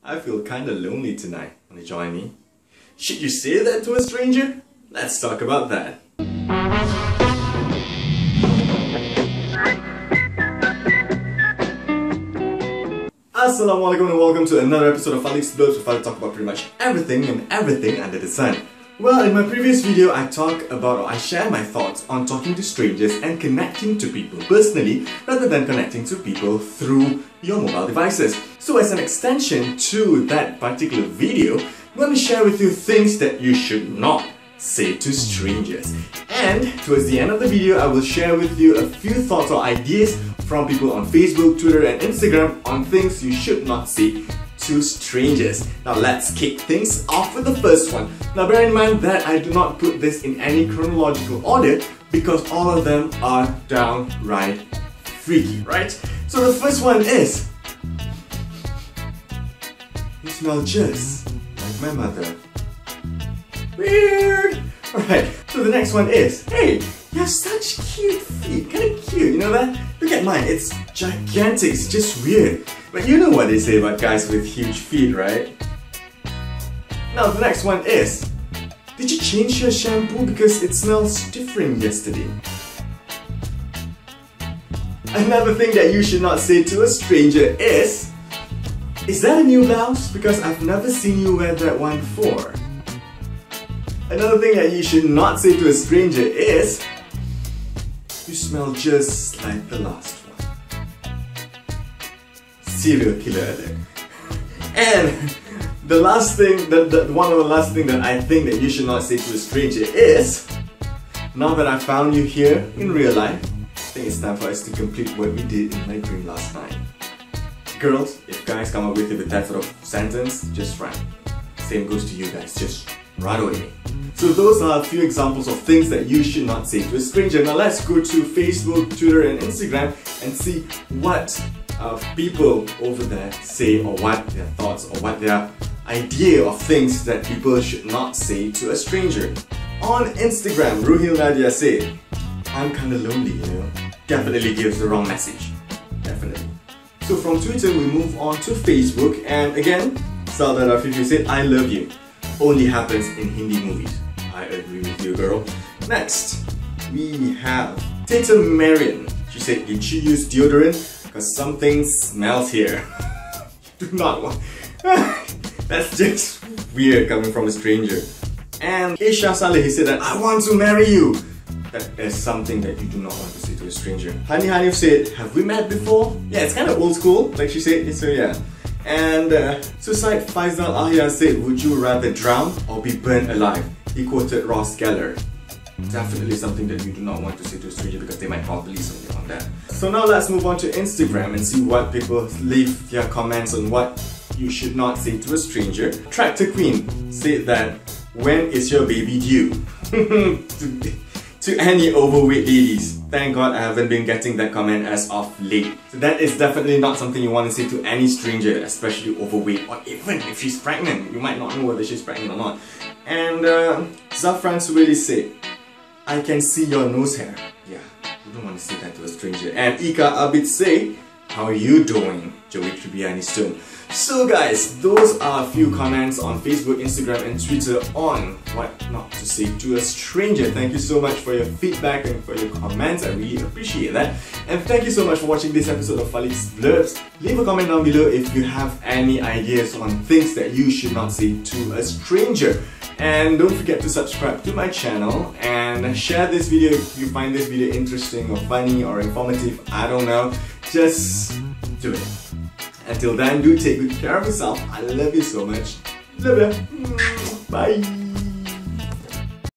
I feel kinda lonely tonight. Wanna join me? Should you say that to a stranger? Let's talk about that. Assalamualaikum and welcome to another episode of Falik's Blurbs, where I talk about pretty much everything and everything under the sun. Well, in my previous video, I share my thoughts on talking to strangers and connecting to people personally rather than connecting to people through your mobile devices. So as an extension to that particular video, I'm going to share with you things that you should not say to strangers. And towards the end of the video, I will share with you a few thoughts or ideas from people on Facebook, Twitter and Instagram on things you should not say to strangers. Now let's kick things off with the first one. Now bear in mind that I do not put this in any chronological order because all of them are downright freaky, right? So the first one is, you smell just like my mother. Weird! Alright, so the next one is, hey, you have such cute feet, kinda cute, you know that? Look at mine, it's gigantic, it's just weird. But you know what they say about guys with huge feet, right? Now the next one is, did you change your shampoo because it smells different yesterday? Another thing that you should not say to a stranger is that a new blouse? Because I've never seen you wear that one before. Another thing that you should not say to a stranger is, you smell just like the last one. Serial killer alert. And the last thing, one of the last thing that I think that you should not say to a stranger is, now that I found you here in real life, I think it's time for us to complete what we did in my dream last night. Girls, if guys come up with you with that sort of sentence, just run. Same goes to you guys, just run away. So those are a few examples of things that you should not say to a stranger. Now let's go to Facebook, Twitter and Instagram and see what people over there say, or what their thoughts or what their idea of things that people should not say to a stranger. On Instagram, Ruhil Nadia said, I'm kinda lonely, you know. Definitely gives the wrong message. Definitely. So from Twitter we move on to Facebook, and again, Saldara Fifi said, I love you. Only happens in Hindi movies. I agree with you, girl. Next, we have Tata Marion. She said, did you use deodorant? Because something smells here. Do not want... That's just weird coming from a stranger. And Isha Saleh, he said that, I want to marry you. That is something that you do not want to say to a stranger. Hani Hanif said, have we met before? Yeah, it's kind of old school, like she said, so yeah. And Suicide Faisal Ahya said, would you rather drown or be burnt alive? He quoted Ross Geller. Definitely something that you do not want to say to a stranger because they might call police on you on that. So now let's move on to Instagram and see what people leave their comments on what you should not say to a stranger. Tractor Queen said that, when is your baby due? To any overweight ladies. Thank God I haven't been getting that comment as of late. So that is definitely not something you want to say to any stranger, especially overweight, or even if she's pregnant. You might not know whether she's pregnant or not. And Zafran Suweli said, I can see your nose hair. Yeah, you don't want to say that to a stranger. And Ika Abid say, how are you doing, Joey Tribiani Stone? So guys, those are a few comments on Facebook, Instagram and Twitter on what not to say to a stranger. Thank you so much for your feedback and for your comments, I really appreciate that. And thank you so much for watching this episode of Falik's Blurbs. Leave a comment down below if you have any ideas on things that you should not say to a stranger. And don't forget to subscribe to my channel and share this video if you find this video interesting or funny or informative, I don't know. Just do it. Until then, do take good care of yourself. I love you so much. Love you. Bye.